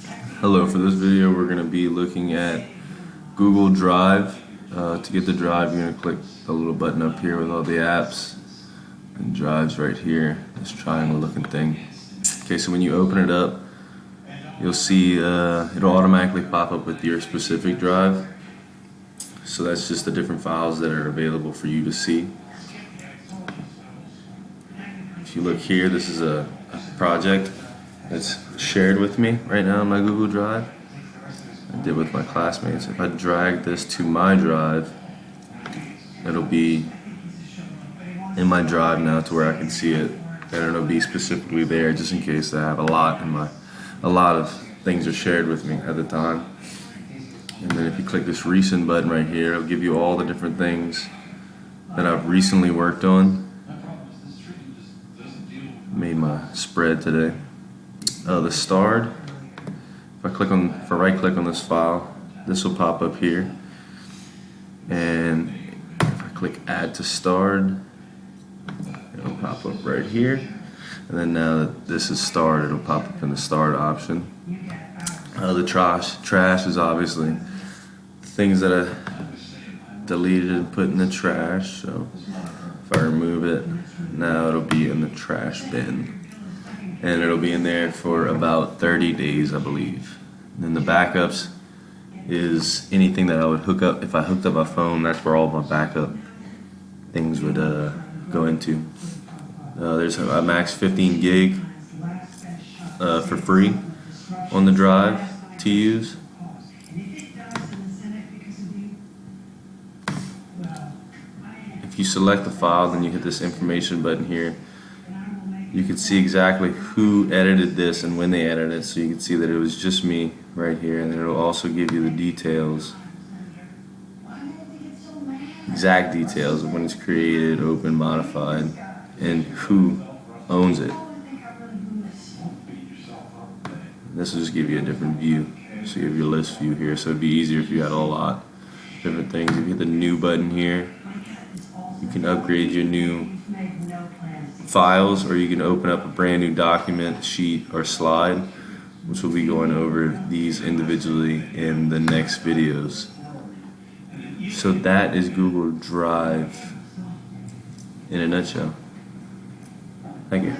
Hello, for this video we're going to be looking at Google Drive. To get the drive, you're going to click the little button up here with all the apps, and Drive's right here, this triangle looking thing. Okay, so when you open it up, you'll see it'll automatically pop up with your specific drive. So that's just the different files that are available for you to see. If you look here, this is a project that's shared with me right now on my Google Drive. I did with my classmates. If I drag this to my drive, it'll be in my drive now to where I can see it, and it'll be specifically there just in case I have a lot of things are shared with me at the time. And then if you click this recent button right here, it'll give you all the different things that I've recently worked on. Made my spread today. The starred. If I right click on this file, this will pop up here. And if I click add to starred, it'll pop up right here. And then now that this is starred, it'll pop up in the starred option. The trash is obviously things that I deleted and put in the trash. So if I remove it, now it'll be in the trash bin. And it'll be in there for about 30 days, I believe. And then the backups is anything that I would hook up. If I hooked up my phone, that's where all my backup things would go into. There's a max 15 gig for free on the drive to use. If you select the file, then you hit this information button here. You can see exactly who edited this and when they edited it, so you can see that it was just me right here, and then it'll also give you the details, exact details of when it's created, opened, modified, and who owns it. This will just give you a different view. So you have your list view here, so it'd be easier if you had a lot of different things. If you hit the new button here, you can upgrade your new files, or you can open up a brand new document, sheet, or slide, which we'll be going over these individually in the next videos. So that is Google Drive in a nutshell. Thank you.